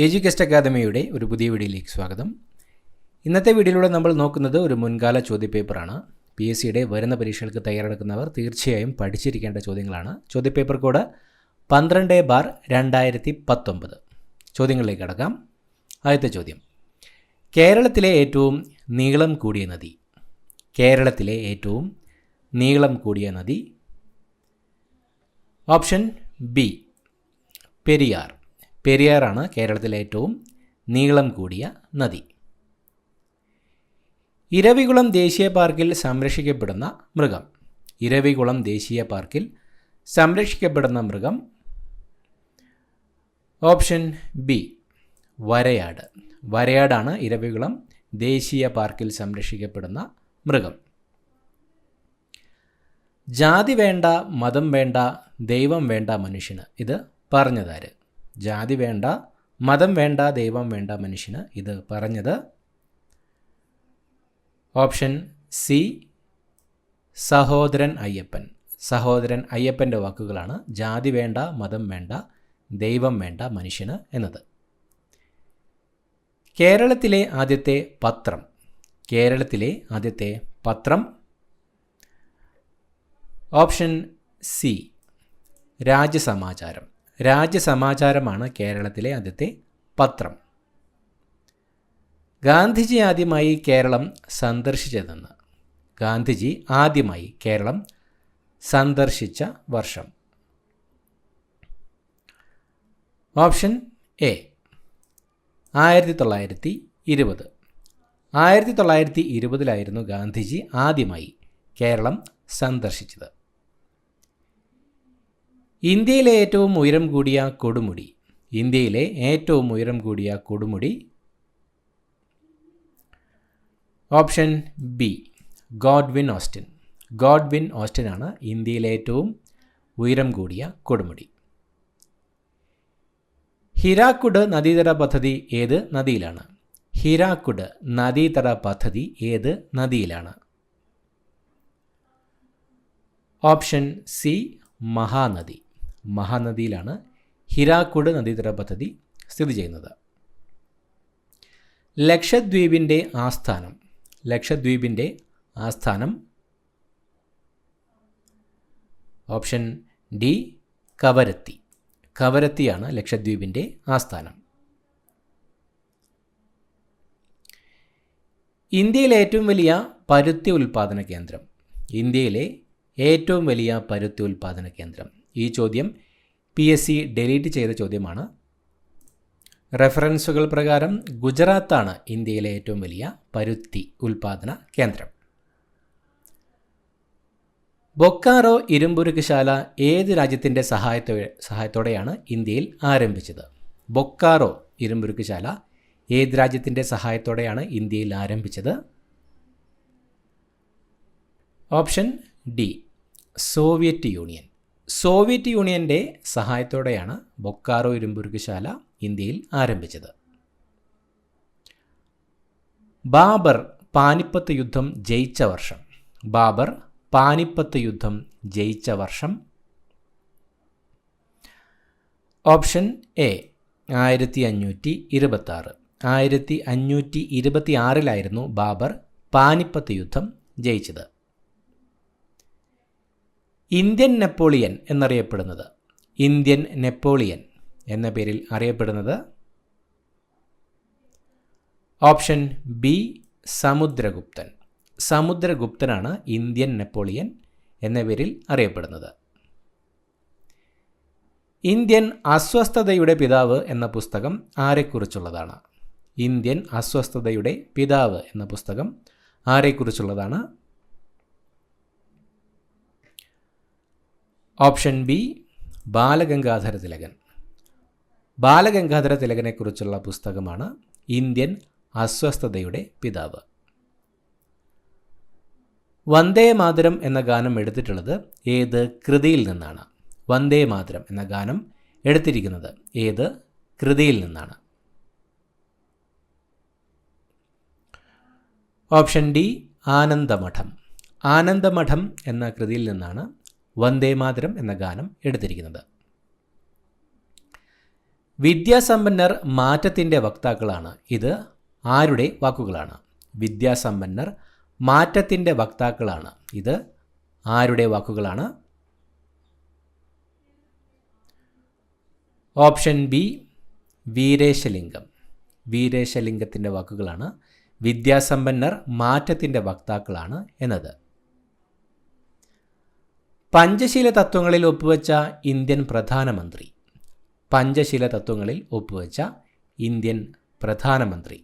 എജ്യൂകസ്റ്റ് അക്കാദമിയുടെ ഒരു പുതിയ വീഡിയോയിലേക്ക് സ്വാഗതം. ഇന്നത്തെ വീഡിയോയിലൂടെ നമ്മൾ നോക്കുന്നത് ഒരു മുൻകാല ചോദ്യപേപ്പറാണ്. PSCയുടെ വരുന്ന പരീക്ഷകൾക്ക് തയ്യാറെടുക്കുന്നവർ തീർച്ചയായും പഠിച്ചിരിക്കേണ്ട ചോദ്യങ്ങളാണ്. ചോദ്യപേപ്പർ കോഡ് 12/2019. ചോദ്യങ്ങളിലേക്ക് കടക്കാം. ആദ്യത്തെ ചോദ്യം: കേരളത്തിലെ ഏറ്റവും നീളം കൂടിയ നദി. കേരളത്തിലെ ഏറ്റവും നീളം കൂടിയ നദി. Option B Periyar. പെരിയാറാണ് കേരളത്തിലെ ഏറ്റവും നീളം കൂടിയ നദി. ഇരവികുളം ദേശീയ പാർക്കിൽ സംരക്ഷിക്കപ്പെടുന്ന മൃഗം. ഇരവികുളം ദേശീയ പാർക്കിൽ സംരക്ഷിക്കപ്പെടുന്ന മൃഗം. ഓപ്ഷൻ ബി വരയാട്. വരയാടാണ് ഇരവികുളം ദേശീയ പാർക്കിൽ സംരക്ഷിക്കപ്പെടുന്ന മൃഗം. ജാതി വേണ്ട, മതം വേണ്ട, ദൈവം വേണ്ട മനുഷ്യന്. ഇത് പറഞ്ഞതാര്? ജാതി വേണ്ട, മതം വേണ്ട, ദൈവം വേണ്ട മനുഷ്യന്. ഇത് പറഞ്ഞത് ഓപ്ഷൻ സി സഹോദരൻ അയ്യപ്പൻ. സഹോദരൻ അയ്യപ്പൻ്റെ വാക്കുകളാണ് ജാതി വേണ്ട, മതം വേണ്ട, ദൈവം വേണ്ട മനുഷ്യന് എന്നത്. കേരളത്തിലെ ആദ്യത്തെ പത്രം. കേരളത്തിലെ ആദ്യത്തെ പത്രം. Option C Rajyasamacharam. രാജ്യസമാചാരമാണ് കേരളത്തിലെ ആദ്യത്തെ പത്രം. ഗാന്ധിജി ആദ്യമായി കേരളം സന്ദർശിച്ചതെന്ന്. ഗാന്ധിജി ആദ്യമായി കേരളം സന്ദർശിച്ച വർഷം. Option A 1920. 1920 ഗാന്ധിജി ആദ്യമായി കേരളം സന്ദർശിച്ചത്. ഇന്ത്യയിലെ ഏറ്റവും ഉയരം കൂടിയ കൊടുമുടി. ഇന്ത്യയിലെ ഏറ്റവും ഉയരം കൂടിയ കൊടുമുടി. Option B Godwin Austen. Godwin ഓസ്റ്റിനാണ് ഇന്ത്യയിലെ ഏറ്റവും ഉയരം കൂടിയ കൊടുമുടി. ഹിരാക്കുഡ് നദീതട പദ്ധതി ഏത് നദിയിലാണ്? ഹിരാക്കുഡ് നദീതട പദ്ധതി ഏത് നദിയിലാണ്? Option C Mahanadi. മഹാനദിയിലാണ് ഹിരാക്കുഡ് നദീതട പദ്ധതി സ്ഥിതി ചെയ്യുന്നത്. ലക്ഷദ്വീപിൻ്റെ ആസ്ഥാനം. ലക്ഷദ്വീപിൻ്റെ ആസ്ഥാനം. Option D Kavaratti. കവരത്തിയാണ് ലക്ഷദ്വീപിൻ്റെ ആസ്ഥാനം. ഇന്ത്യയിലെ ഏറ്റവും വലിയ പരുത്തി ഉൽപ്പാദന കേന്ദ്രം. ഇന്ത്യയിലെ ഏറ്റവും വലിയ പരുത്തി ഉൽപ്പാദന കേന്ദ്രം. ഈ ചോദ്യം PSC ഡിലീറ്റ് ചെയ്ത ചോദ്യമാണ്. റെഫറൻസുകൾ പ്രകാരം ഗുജറാത്താണ് ഇന്ത്യയിലെ ഏറ്റവും വലിയ പരുത്തി ഉൽപ്പാദന കേന്ദ്രം. ബൊക്കാറോ ഇരുമ്പുരുക്കുശാല ഏത് രാജ്യത്തിൻ്റെ സഹായത്തോടെയാണ് ഇന്ത്യയിൽ ആരംഭിച്ചത്? ബൊക്കാറോ ഇരുമ്പുരുക്കുശാല ഏത് രാജ്യത്തിൻ്റെ സഹായത്തോടെയാണ് ഇന്ത്യയിൽ ആരംഭിച്ചത്? Option D Soviet union. Soviet യൂണിയൻ്റെ സഹായത്തോടെയാണ് ബൊക്കാറോ ഇരുമ്പുരുക്കുശാല ഇന്ത്യയിൽ ആരംഭിച്ചത്. ബാബർ പാനിപ്പത്ത് യുദ്ധം ജയിച്ച വർഷം. ബാബർ പാനിപ്പത്ത് യുദ്ധം ജയിച്ച വർഷം. Option A 1526. 1526 ബാബർ പാനിപ്പത്ത് യുദ്ധം ജയിച്ചത്. ഇന്ത്യൻ നെപ്പോളിയൻ എന്നറിയപ്പെടുന്നത്. ഇന്ത്യൻ നെപ്പോളിയൻ എന്ന പേരിൽ അറിയപ്പെടുന്നത്. Option B Samudragupta. സമുദ്രഗുപ്തനാണ് ഇന്ത്യൻ നെപ്പോളിയൻ എന്ന പേരിൽ അറിയപ്പെടുന്നത്. ഇന്ത്യൻ അസ്വസ്ഥതയുടെ പിതാവ് എന്ന പുസ്തകം ആരെക്കുറിച്ചുള്ളതാണ്? ഇന്ത്യൻ അസ്വസ്ഥതയുടെ പിതാവ് എന്ന പുസ്തകം ആരെക്കുറിച്ചുള്ളതാണ്? Option B Balagangadhara Tilak. ബാലഗംഗാധര തിലകനെക്കുറിച്ചുള്ള പുസ്തകമാണ് ഇന്ത്യൻ അസ്വസ്ഥതയുടെ പിതാവ്. വന്ദേ മാതരം എന്ന ഗാനം എടുത്തിട്ടുള്ളത് ഏത് കൃതിയിൽ നിന്നാണ്? വന്ദേ മാതരം എന്ന ഗാനം എടുത്തിരിക്കുന്നത് ഏത് കൃതിയിൽ നിന്നാണ്? Option D Anandamath. ആനന്ദമഠം എന്ന കൃതിയിൽ നിന്നാണ് വന്ദേ മാതരം എന്ന ഗാനം എടുത്തിരിക്കുന്നത്. വിദ്യാസമ്പന്നർ മാറ്റത്തിൻ്റെ വക്താക്കളാണ്. ഇത് ആരുടെ വാക്കുകളാണ്? വിദ്യാസമ്പന്നർ മാറ്റത്തിൻ്റെ വക്താക്കളാണ്. ഇത് ആരുടെ വാക്കുകളാണ്? Option B Veeresalingam. വീരേശലിംഗത്തിൻ്റെ വാക്കുകളാണ് വിദ്യാസമ്പന്നർ മാറ്റത്തിൻ്റെ വക്താക്കളാണ് എന്നത്. പഞ്ചശീല തത്വങ്ങളിൽ ഒപ്പുവെച്ച ഇന്ത്യൻ പ്രധാനമന്ത്രി. പഞ്ചശീല തത്വങ്ങളിൽ ഒപ്പുവെച്ച ഇന്ത്യൻ പ്രധാനമന്ത്രി.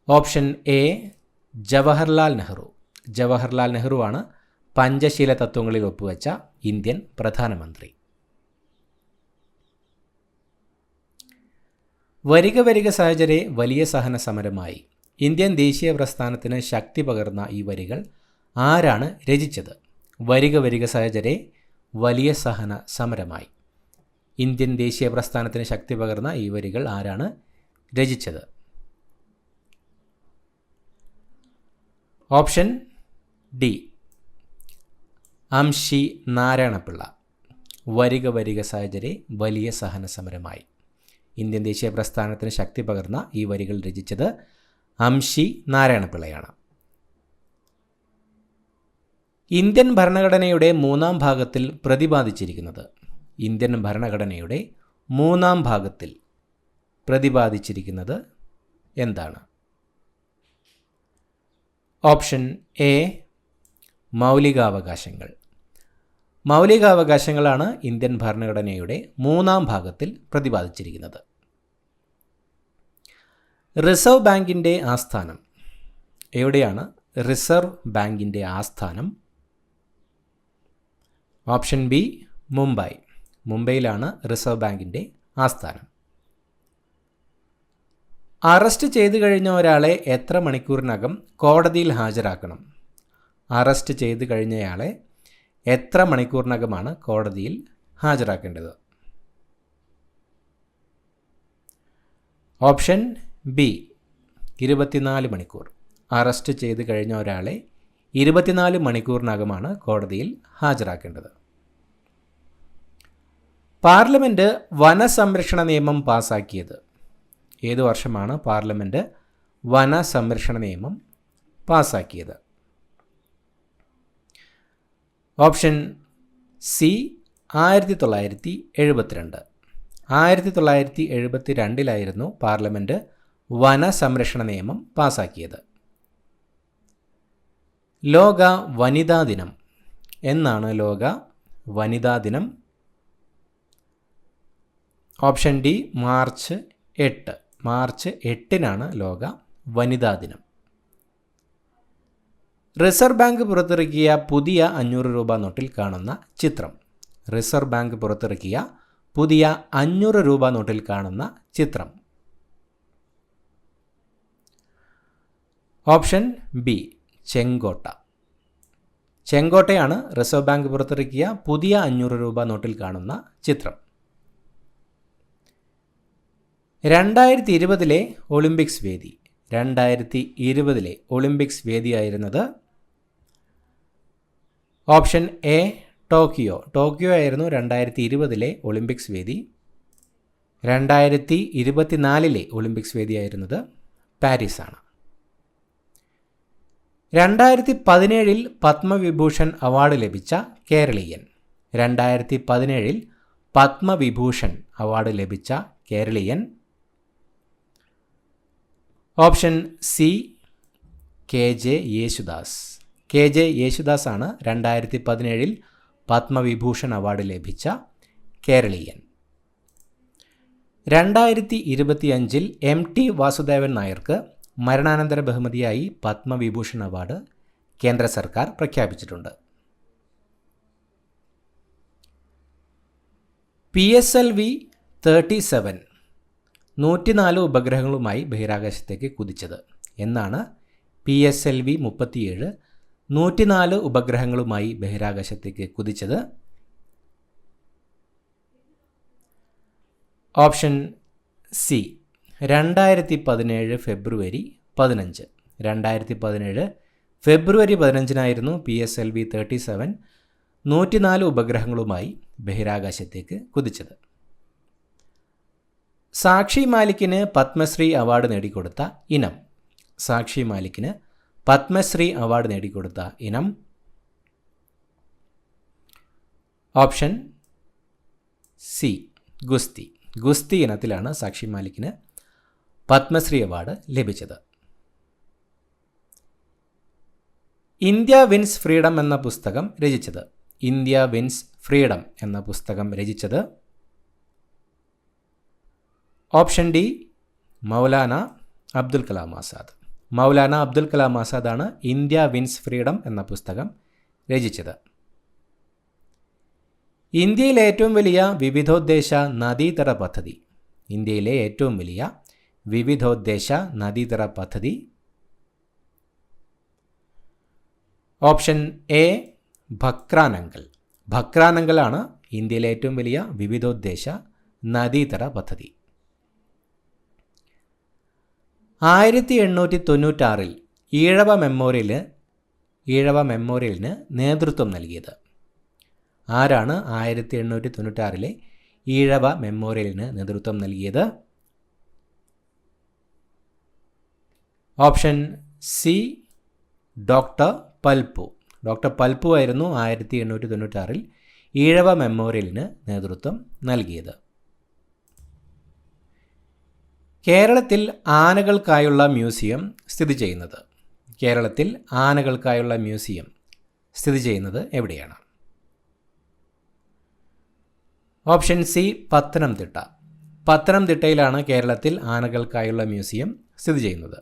Option A Jawaharlal Nehru. ജവഹർലാൽ നെഹ്റുവാണ് പഞ്ചശീല തത്വങ്ങളിൽ ഒപ്പുവെച്ച ഇന്ത്യൻ പ്രധാനമന്ത്രി. വരിക വരിക സഹചരെ വലിയ സഹന സമരമായി. ഇന്ത്യൻ ദേശീയ പ്രസ്ഥാനത്തിന് ശക്തി പകർന്ന ഈ വരികൾ ആരാണ് രചിച്ചത്? വരിക വരിക സഹചരെ വലിയ സഹന സമരമായി. ഇന്ത്യൻ ദേശീയ പ്രസ്ഥാനത്തിന് ശക്തി പകർന്ന ഈ വരികൾ ആരാണ് രചിച്ചത്? Option D Amshi Narayana Pillai. വരിക വരിക സഹചരെ വലിയ സഹന സമരമായി. ഇന്ത്യൻ ദേശീയ പ്രസ്ഥാനത്തിന് ശക്തി പകർന്ന ഈ വരികൾ രചിച്ചത് അംശി നാരായണപിള്ളയാണ്. ഇന്ത്യൻ ഭരണഘടനയുടെ 3-ാം ഭാഗത്തിൽ പ്രതിപാദിച്ചിരിക്കുന്നത്. ഇന്ത്യൻ ഭരണഘടനയുടെ 3-ാം ഭാഗത്തിൽ പ്രതിപാദിച്ചിരിക്കുന്നത് എന്താണ്? ഓപ്ഷൻ എ മൗലികാവകാശങ്ങൾ. മൗലികാവകാശങ്ങളാണ് ഇന്ത്യൻ ഭരണഘടനയുടെ 3-ാം ഭാഗത്തിൽ പ്രതിപാദിച്ചിരിക്കുന്നത്. റിസർവ് ബാങ്കിൻ്റെ ആസ്ഥാനം എവിടെയാണ്? റിസർവ് ബാങ്കിൻ്റെ ആസ്ഥാനം ഓപ്ഷൻ ബി മുംബൈ. മുംബൈയിലാണ് റിസർവ് ബാങ്കിൻ്റെ ആസ്ഥാനം. അറസ്റ്റ് ചെയ്തു കഴിഞ്ഞ ഒരാളെ എത്ര മണിക്കൂറിനകം കോടതിയിൽ ഹാജരാക്കണം? അറസ്റ്റ് ചെയ്തു കഴിഞ്ഞയാളെ എത്ര മണിക്കൂറിനകമാണ് കോടതിയിൽ ഹാജരാക്കേണ്ടത്? ഓപ്ഷൻ ബി 24 മണിക്കൂർ. അറസ്റ്റ് ചെയ്തു കഴിഞ്ഞ ഒരാളെ 24 മണിക്കൂറിനകമാണ് കോടതിയിൽ ഹാജരാക്കേണ്ടത്. പാർലമെൻറ്റ് വനസംരക്ഷണ നിയമം പാസാക്കിയത്. ഏതു വർഷമാണ് പാർലമെൻറ്റ് വനസംരക്ഷണ നിയമം പാസാക്കിയത്? Option C 1972. 1972 പാർലമെൻറ്റ് വനസംരക്ഷണ നിയമം പാസാക്കിയത്. ലോക വനിതാ ദിനം എന്നാണ്? ലോക വനിതാ ദിനം ഓപ്ഷൻ ഡി മാർച്ച് 8. മാർച്ച് 8-നാണ് ലോക വനിതാ ദിനം. റിസർവ് ബാങ്ക് പുറത്തിറക്കിയ പുതിയ 500 രൂപ നോട്ടിൽ കാണുന്ന ചിത്രം. റിസർവ് ബാങ്ക് പുറത്തിറക്കിയ പുതിയ 500 രൂപ നോട്ടിൽ കാണുന്ന ചിത്രം. ഓപ്ഷൻ ബി ചെങ്കോട്ട. ചെങ്കോട്ടയാണ് റിസർവ് ബാങ്ക് പുറത്തിറക്കിയ പുതിയ 500 രൂപ നോട്ടിൽ കാണുന്ന ചിത്രം. 2020 ഒളിമ്പിക്സ് വേദി. 2020 ഒളിമ്പിക്സ് വേദിയായിരുന്നത് ഓപ്ഷൻ എ ടോക്കിയോ. ടോക്കിയോ ആയിരുന്നു 2020 ഒളിമ്പിക്സ് വേദി. 2024 ഒളിമ്പിക്സ് വേദിയായിരുന്നത് പാരീസാണ്. 2017 പത്മവിഭൂഷൺ അവാർഡ് ലഭിച്ച കേരളീയൻ. 2017 പത്മവിഭൂഷൺ അവാർഡ് ലഭിച്ച കേരളീയൻ. Option C K J Yesudas. K J Yesudas ആണ് 2017 പത്മവിഭൂഷൺ അവാർഡ് ലഭിച്ച കേരളീയൻ. 2025 MT വാസുദേവൻ നായർക്ക് മരണാനന്തര ബഹുമതിയായി പത്മവിഭൂഷൺ അവാർഡ് കേന്ദ്ര സർക്കാർ പ്രഖ്യാപിച്ചിട്ടുണ്ട്. PSLV-37 104 ഉപഗ്രഹങ്ങളുമായി ബഹിരാകാശത്തേക്ക് കുതിച്ചത് എന്നാണ്? PSLV-37 104 ഉപഗ്രഹങ്ങളുമായി ബഹിരാകാശത്തേക്ക് കുതിച്ചത്. ഓപ്ഷൻ സി 2017 ഫെബ്രുവരി 15. 2017 ഫെബ്രുവരി 15-നായിരുന്നു PSLV-37 104 ഉപഗ്രഹങ്ങളുമായി ബഹിരാകാശത്തേക്ക് കുതിച്ചത്. സാക്ഷി മാലിക്കിന് പത്മശ്രീ അവാർഡ് നേടിക്കൊടുത്ത ഇനം. സാക്ഷി മാലിക്കിന് പത്മശ്രീ അവാർഡ് നേടിക്കൊടുത്ത ഇനം. ഓപ്ഷൻ സി ഗുസ്തി. ഗുസ്തി ഇനത്തിലാണ് സാക്ഷി മാലിക്കിന് പത്മശ്രീ അവാർഡ് ലഭിച്ചത്. ഇന്ത്യ വിൻസ് ഫ്രീഡം എന്ന പുസ്തകം രചിച്ചത്. ഇന്ത്യ വിൻസ് ഫ്രീഡം എന്ന പുസ്തകം രചിച്ചത്. Option D Maulana Abdul Kalam Azad. മൗലാന അബ്ദുൽ കലാം ആസാദാണ് ഇന്ത്യ വിൻസ് ഫ്രീഡം എന്ന പുസ്തകം രചിച്ചത്. ഇന്ത്യയിലെ ഏറ്റവും വലിയ വിവിധോദ്ദേശ നദീതട പദ്ധതി. ഇന്ത്യയിലെ ഏറ്റവും വലിയ വിവിധോദ്ദേശ നദീതട പദ്ധതി. Option A Bhakra Nangal. ഭക്രാനങ്കലാണ് ഇന്ത്യയിലെ ഏറ്റവും വലിയ വിവിധോദ്ദേശ നദീതട പദ്ധതി. 1896 ഈഴവ മെമ്മോറിയലിന് നേതൃത്വം നൽകിയത്. ആരാണ് 1896 ഈഴവ മെമ്മോറിയലിന് നേതൃത്വം നൽകിയത്? Option C doctor Palpu. Doctor Palpu ആയിരുന്നു 1896 ഈഴവ മെമ്മോറിയലിന് നേതൃത്വം നൽകിയത്. കേരളത്തിൽ ആനകൾക്കായുള്ള മ്യൂസിയം സ്ഥിതി ചെയ്യുന്നത്. കേരളത്തിൽ ആനകൾക്കായുള്ള മ്യൂസിയം സ്ഥിതി ചെയ്യുന്നത് എവിടെയാണ്? Option C Pathanamthitta. പത്തനംതിട്ടയിലാണ് കേരളത്തിൽ ആനകൾക്കായുള്ള മ്യൂസിയം സ്ഥിതി ചെയ്യുന്നത്.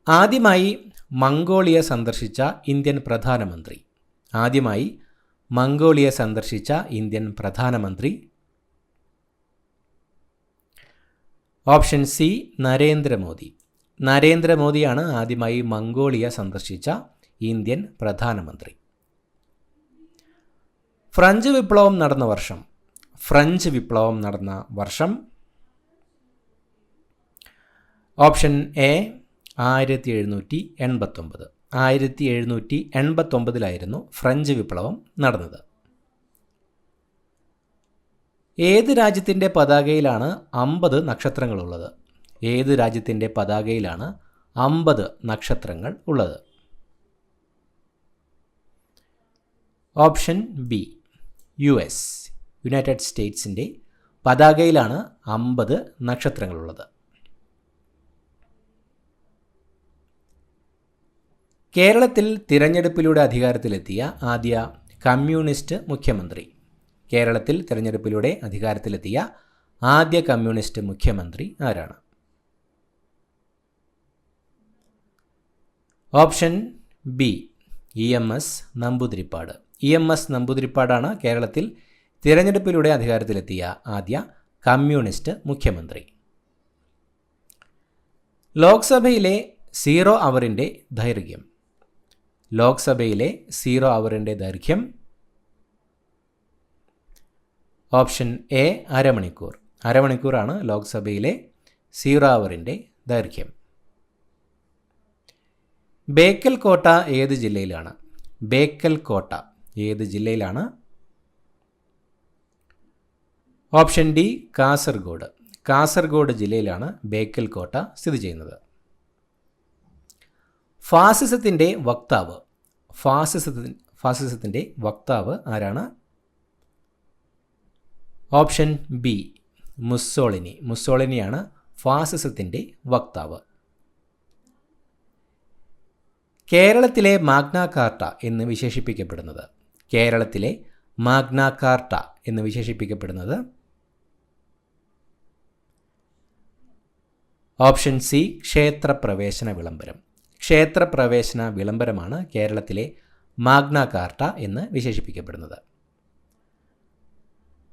ആദ്യമായി മംഗോളിയ സന്ദർശിച്ച ഇന്ത്യൻ പ്രധാനമന്ത്രി. ആദ്യമായി മംഗോളിയ സന്ദർശിച്ച ഇന്ത്യൻ പ്രധാനമന്ത്രി. Option C Narendra Modi. നരേന്ദ്രമോദിയാണ് ആദ്യമായി മംഗോളിയ സന്ദർശിച്ച ഇന്ത്യൻ പ്രധാനമന്ത്രി. ഫ്രഞ്ച് വിപ്ലവം നടന്ന വർഷം. ഫ്രഞ്ച് വിപ്ലവം നടന്ന വർഷം. Option A 1789. 1789 ഫ്രഞ്ച് വിപ്ലവം നടന്നത്. ഏത് രാജ്യത്തിൻ്റെ പതാകയിലാണ് 50 നക്ഷത്രങ്ങളുള്ളത്? ഏത് രാജ്യത്തിൻ്റെ പതാകയിലാണ് 50 നക്ഷത്രങ്ങൾ ഉള്ളത്? Option B US. യുണൈറ്റഡ് സ്റ്റേറ്റ്സിൻ്റെ പതാകയിലാണ് 50 നക്ഷത്രങ്ങളുള്ളത്. കേരളത്തിൽ തിരഞ്ഞെടുപ്പിലൂടെ അധികാരത്തിലെത്തിയ ആദ്യ കമ്മ്യൂണിസ്റ്റ് മുഖ്യമന്ത്രി. കേരളത്തിൽ തിരഞ്ഞെടുപ്പിലൂടെ അധികാരത്തിലെത്തിയ ആദ്യ കമ്മ്യൂണിസ്റ്റ് മുഖ്യമന്ത്രി ആരാണ്? Option B EMS Namboodiripad. EMS നമ്പൂതിരിപ്പാടാണ് കേരളത്തിൽ തിരഞ്ഞെടുപ്പിലൂടെ അധികാരത്തിലെത്തിയ ആദ്യ കമ്മ്യൂണിസ്റ്റ് മുഖ്യമന്ത്രി. ലോക്സഭയിലെ 0 അവറിൻ്റെ ദൈർഘ്യം. ലോക്സഭയിലെ 0 അവറിൻ്റെ ദൈർഘ്യം. ഓപ്ഷൻ എ അരമണിക്കൂർ. അരമണിക്കൂറാണ് ലോക്സഭയിലെ 0 അവറിൻ്റെ ദൈർഘ്യം. ബേക്കൽ കോട്ട ഏത് ജില്ലയിലാണ്? ബേക്കൽ കോട്ട ഏത് ജില്ലയിലാണ്? Option D Kasaragod. കാസർഗോഡ് ജില്ലയിലാണ് ബേക്കൽ കോട്ട സ്ഥിതി ചെയ്യുന്നത്. ഫാസിസത്തിൻ്റെ വക്താവ്. ഫാസിസത്തിൻ്റെ വക്താവ് ആരാണ്? Option B Mussolini. മുസ്സോളിനിയാണ് ഫാസിസത്തിൻ്റെ വക്താവ്. കേരളത്തിലെ മാഗ്ന കാർട്ട എന്ന് വിശേഷിപ്പിക്കപ്പെടുന്നത്. കേരളത്തിലെ മാഗ്ന കാർട്ട എന്ന് വിശേഷിപ്പിക്കപ്പെടുന്നത്. ഓപ്ഷൻ സി ക്ഷേത്രപ്രവേശന വിളംബരം. ക്ഷേത്രപ്രവേശന വിളംബരമാണ് കേരളത്തിലെ മാഗ്ന കാർട്ട എന്ന് വിശേഷിപ്പിക്കപ്പെടുന്നത്.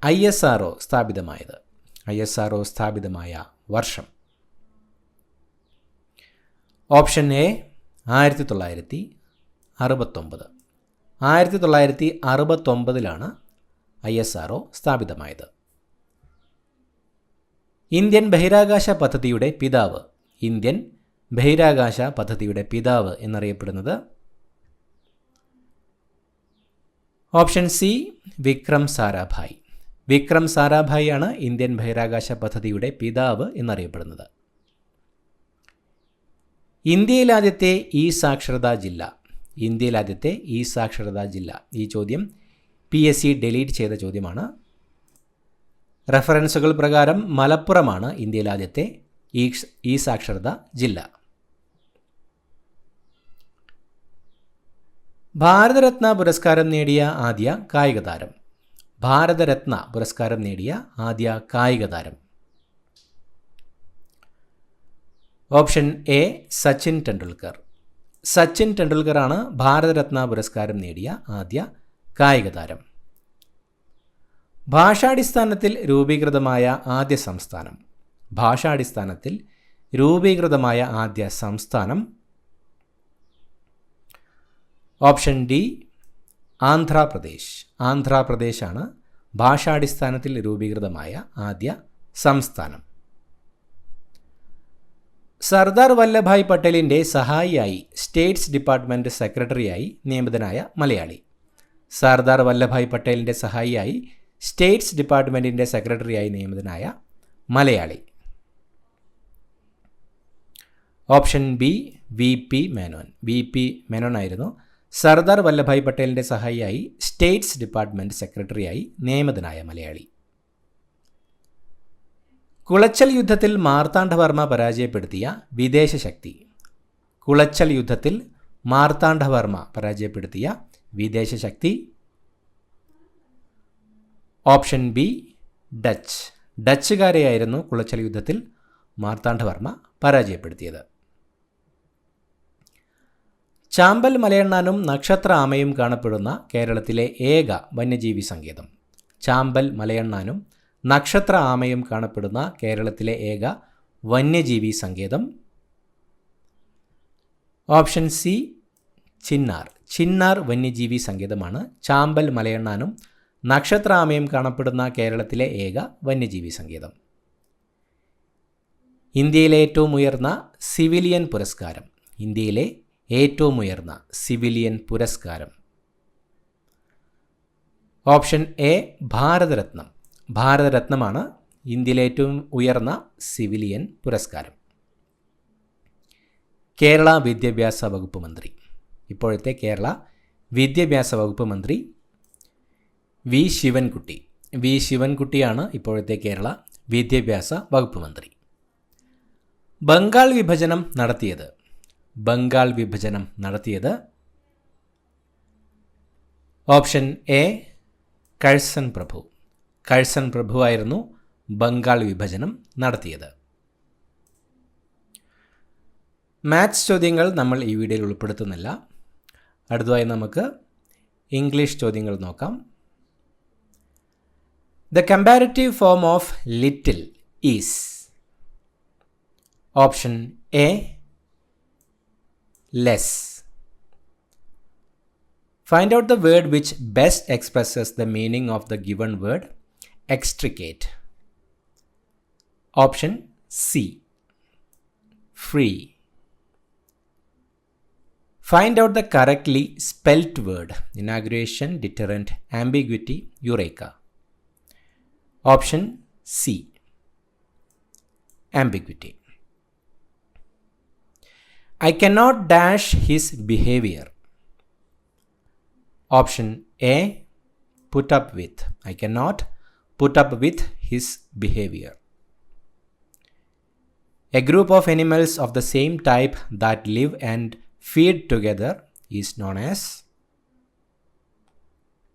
ISRO സ്ഥാപിതമായത്. ISRO സ്ഥാപിതമായ വർഷം. Option A 1969. 1969 ISRO സ്ഥാപിതമായത്. ഇന്ത്യൻ ബഹിരാകാശ പദ്ധതിയുടെ പിതാവ്. ഇന്ത്യൻ ബഹിരാകാശ പദ്ധതിയുടെ പിതാവ് എന്നറിയപ്പെടുന്നത്. Option C Vikram Sarabhai. വിക്രം സാരാഭായ് ആണ് ഇന്ത്യൻ ബഹിരാകാശ പദ്ധതിയുടെ പിതാവ് എന്നറിയപ്പെടുന്നത്. ഇന്ത്യയിലാദ്യത്തെ ഇ സാക്ഷരതാ ജില്ല. ഇന്ത്യയിലാദ്യത്തെ ഇ സാക്ഷരതാ ജില്ല. ഈ ചോദ്യം PSC ഡിലീറ്റ് ചെയ്ത ചോദ്യമാണ്. റെഫറൻസുകൾ പ്രകാരം മലപ്പുറമാണ് ഇന്ത്യയിലാദ്യത്തെ ഇ സാക്ഷരതാ ജില്ല. ഭാരതരത്ന പുരസ്കാരം നേടിയ ആദ്യ കായിക താരം. ഭാരതരത്ന പുരസ്കാരം നേടിയ ആദ്യ കായിക താരം. Option A Sachin Tendulkar. സച്ചിൻ ടെണ്ടുൽക്കർ ആണ് ഭാരതരത്ന പുരസ്കാരം നേടിയ ആദ്യ കായിക താരം. ഭാഷാടിസ്ഥാനത്തിൽ രൂപീകൃതമായ ആദ്യ സംസ്ഥാനം. ഭാഷാടിസ്ഥാനത്തിൽ രൂപീകൃതമായ ആദ്യ സംസ്ഥാനം. Option D Andhra Pradesh. ആന്ധ്രാപ്രദേശാണ് ഭാഷാടിസ്ഥാനത്തിൽ രൂപീകൃതമായ ആദ്യ സംസ്ഥാനം. സർദാർ വല്ലഭായ് പട്ടേലിൻ്റെ സഹായിയായി സ്റ്റേറ്റ്സ് ഡിപ്പാർട്ട്മെൻറ്റ് സെക്രട്ടറിയായി നിയമിതനായ മലയാളി. സർദാർ വല്ലഭായ് പട്ടേലിൻ്റെ സഹായിയായി സ്റ്റേറ്റ്സ് ഡിപ്പാർട്ട്മെൻറ്റിൻ്റെ സെക്രട്ടറിയായി നിയമിതനായ മലയാളി. Option B VP Menon. VP Menon ആയിരുന്നു സർദാർ വല്ലഭായ് പട്ടേലിൻ്റെ സഹായിയായി സ്റ്റേറ്റ്സ് ഡിപ്പാർട്ട്മെൻറ്റ് സെക്രട്ടറിയായി നിയമിതനായ മലയാളി. കുളച്ചൽ യുദ്ധത്തിൽ മാർത്താണ്ഡവർമ്മ പരാജയപ്പെടുത്തിയ വിദേശ ശക്തി. കുളച്ചൽ യുദ്ധത്തിൽ മാർത്താണ്ഡവർമ്മ പരാജയപ്പെടുത്തിയ വിദേശ ശക്തി. Option B Dutch. ഡച്ചുകാരെയായിരുന്നു കുളച്ചൽ യുദ്ധത്തിൽ മാർത്താണ്ഡവർമ്മ പരാജയപ്പെടുത്തിയത്. ചാമ്പൽ മലയണ്ണാനും നക്ഷത്ര ആമയും കാണപ്പെടുന്ന കേരളത്തിലെ ഏക വന്യജീവി സങ്കേതം. ചാമ്പൽ മലയണ്ണാനും നക്ഷത്ര ആമയും കാണപ്പെടുന്ന കേരളത്തിലെ ഏക വന്യജീവി സങ്കേതം. Option C Chinnar. ചിന്നാർ വന്യജീവി സങ്കേതമാണ് ചാമ്പൽ മലയണ്ണാനും നക്ഷത്ര ആമയും കാണപ്പെടുന്ന കേരളത്തിലെ ഏക വന്യജീവി സങ്കേതം. ഇന്ത്യയിലെ ഏറ്റവും ഉയർന്ന സിവിലിയൻ പുരസ്കാരം. ഇന്ത്യയിലെ ഏറ്റവും ഉയർന്ന സിവിലിയൻ പുരസ്കാരം. Option A ഭാരതരത്നം. ഭാരതരത്നമാണ് ഇന്ത്യയിലെ ഏറ്റവും ഉയർന്ന സിവിലിയൻ പുരസ്കാരം. കേരള വിദ്യാഭ്യാസ വകുപ്പ് മന്ത്രി. ഇപ്പോഴത്തെ കേരള വിദ്യാഭ്യാസ വകുപ്പ് മന്ത്രി വി ശിവൻകുട്ടി. വി ശിവൻകുട്ടിയാണ് ഇപ്പോഴത്തെ കേരള വിദ്യാഭ്യാസ വകുപ്പ് മന്ത്രി. ബംഗാൾ വിഭജനം നടത്തിയത്. ബംഗാൾ വിഭജനം നടത്തിയത്. ഓപ്ഷൻ എ കഴ്സൺ പ്രഭു. കഴ്സൺ പ്രഭു ആയിരുന്നു ബംഗാൾ വിഭജനം നടത്തിയത്. മാത്സ് ചോദ്യങ്ങൾ നമ്മൾ ഈ വീഡിയോയിൽ ഉൾപ്പെടുത്തുന്നില്ല. അടുത്തതായി നമുക്ക് ഇംഗ്ലീഷ് ചോദ്യങ്ങൾ നോക്കാം. The comparative form of little is. Option A less. Find out the word which best expresses the meaning of the given word extricate. Option C free. Find out the correctly spelt word inauguration, deterrent, ambiguity, eureka. Option C ambiguity. I cannot dash his behavior. Option A put up with. I cannot put up with his behavior. A group of animals of the same type that live and feed together is known as.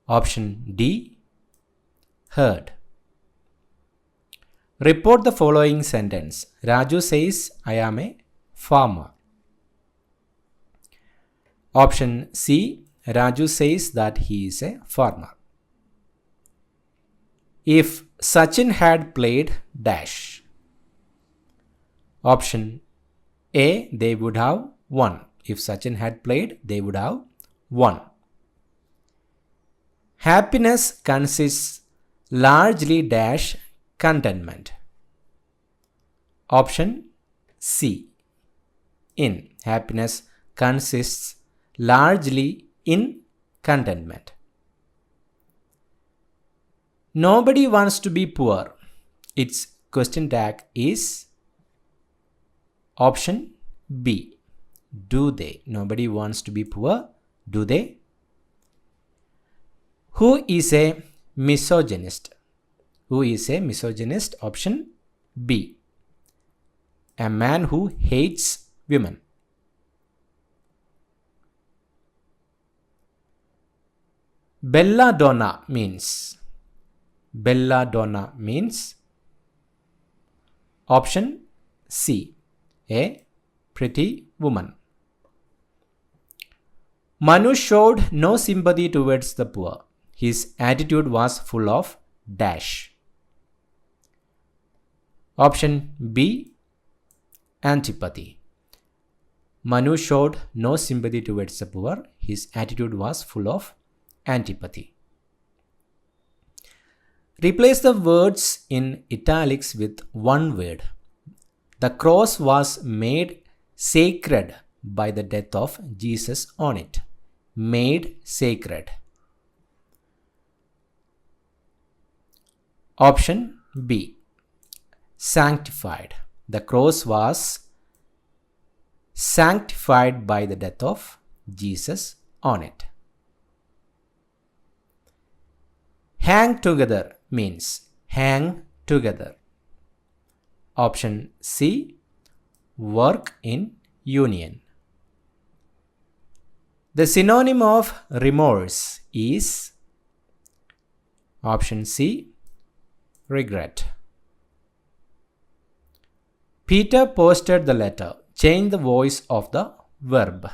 Option D herd. Report the following sentence. Raju says, I am a farmer. Option C. Raju says that he is a farmer. If Sachin had played dash. Option A. They would have won. If Sachin had played, they would have won. Happiness consists largely dash contentment. Option C in. Happiness consists largely in contentment. Nobody wants to be poor. Its question tag is option B. Do they? Nobody wants to be poor. Do they? Who is a misogynist? Who is a misogynist? Option B. A man who hates women. Belladonna means option C. A pretty woman. Manu showed no sympathy towards the poor. His attitude was full of dash. Option B. Antipathy. Manu showed no sympathy towards the poor. His attitude was full of antipathy. Replace the words in italics with one word. The cross was made sacred by the death of Jesus on it. Made sacred. Option B. Sanctified. The cross was sanctified by the death of Jesus on it. Hang together means hang together. Option C. Work in union. The synonym of remorse is option C. Regret. Peter posted the letter. Change the voice of the verb.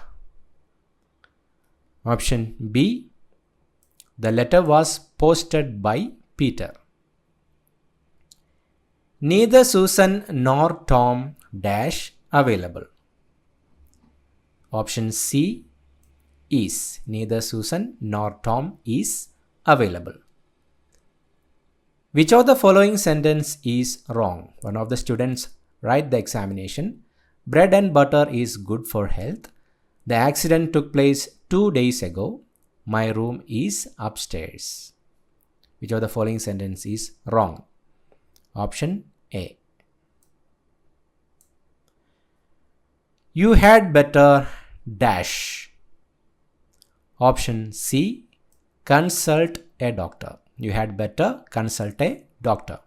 Option B. The letter was posted by Peter. Neither Susan nor Tom dash available. Option C is neither Susan nor Tom is available. Which of the following sentence is wrong? One of the students write the examination. Bread and butter is good for health. The accident took place 2 days ago. My room is upstairs. Which of the following sentence is wrong? Option A. You had better dash. Option C. Consult a doctor. You had better consult a doctor.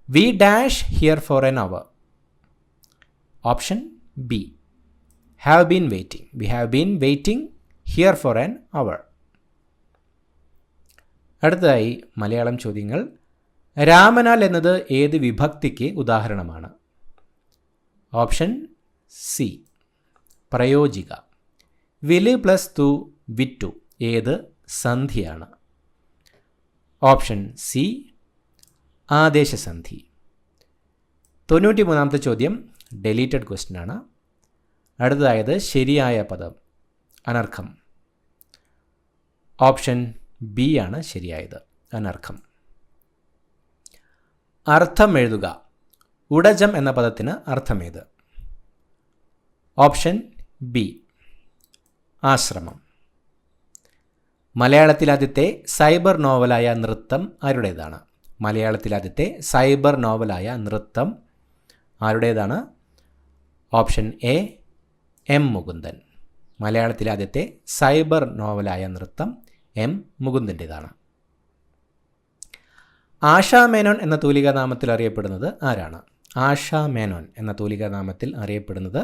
We dash here for an hour. Option B. Have been waiting. We have been waiting here for an hour. അടുത്തതായി മലയാളം ചോദ്യങ്ങൾ. രാമനാൽ എന്നത് ഏത് വിഭക്തിക്ക് ഉദാഹരണമാണ്? Option C. പ്രയോജിക. വില് plus തു വിറ്റു ഏത് സന്ധിയാണ്? Option C. ആദേശസന്ധി. 93ാമത്തെ ചോദ്യം ഡെലീറ്റഡ് ക്വസ്റ്റ്യൻ ആണ്. അടുത്തതായത് ശരിയായ പദം അനർഘം. ഓപ്ഷൻ ബി ആണ് ശരിയായത്, അനർഘം. അർത്ഥം എഴുതുക. ഉടജം എന്ന പദത്തിന് അർത്ഥമേത്? Option B. ആശ്രമം. മലയാളത്തിലാദ്യത്തെ സൈബർ നോവലായ നൃത്തം ആരുടേതാണ്? മലയാളത്തിലാദ്യത്തെ സൈബർ നോവലായ നൃത്തം ആരുടേതാണ്? Option A. എം മുകുന്ദൻ. മലയാളത്തിലാദ്യത്തെ സൈബർ നോവലായ നൃത്തം എം മുകുന്ദൻ്റേതാണ്. ആശാ മേനോൻ എന്ന തൂലികാനാമത്തിൽ അറിയപ്പെടുന്നത് ആരാണ്? ആശാ മേനോൻ എന്ന തൂലികാനാമത്തിൽ അറിയപ്പെടുന്നത്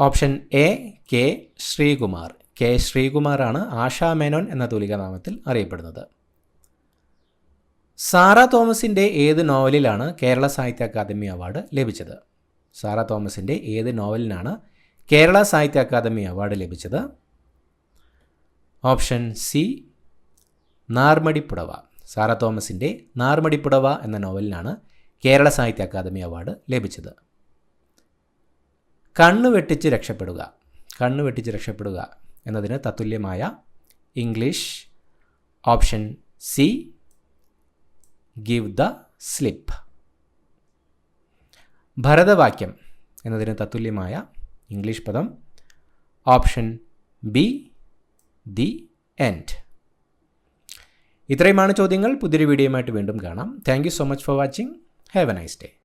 option A. K Sreekumar. K ശ്രീകുമാറാണ് ആശാ മേനോൻ എന്ന തൂലികാനാമത്തിൽ അറിയപ്പെടുന്നത്. സാറാ തോമസിൻ്റെ ഏത് നോവലിലാണ് കേരള സാഹിത്യ അക്കാദമി അവാർഡ് ലഭിച്ചത്? സാറാ തോമസിൻ്റെ ഏത് നോവലിനാണ് കേരള സാഹിത്യ അക്കാദമി അവാർഡ് ലഭിച്ചത്? Option C. നാർമടിപ്പുടവ. സാറാ തോമസിൻ്റെ നാർമടിപ്പുടവ എന്ന നോവലിനാണ് കേരള സാഹിത്യ അക്കാദമി അവാർഡ് ലഭിച്ചത്. കണ്ണു വെട്ടിച്ച് രക്ഷപ്പെടുക. കണ്ണു വെട്ടിച്ച് രക്ഷപ്പെടുക എന്നതിന് തത്തുല്യമായ English option C. Give the slip. ഭരതവാക്യം എന്നതിന് തത്തുല്യമായ ഇംഗ്ലീഷ് പദം ഓപ്ഷൻ ബി. The end. ഇത്രയുമാണ് ചോദ്യങ്ങൾ. പുതിയൊരു വീഡിയോയുമായിട്ട് വീണ്ടും കാണാം. Thank you so much for watching. Have A nice day.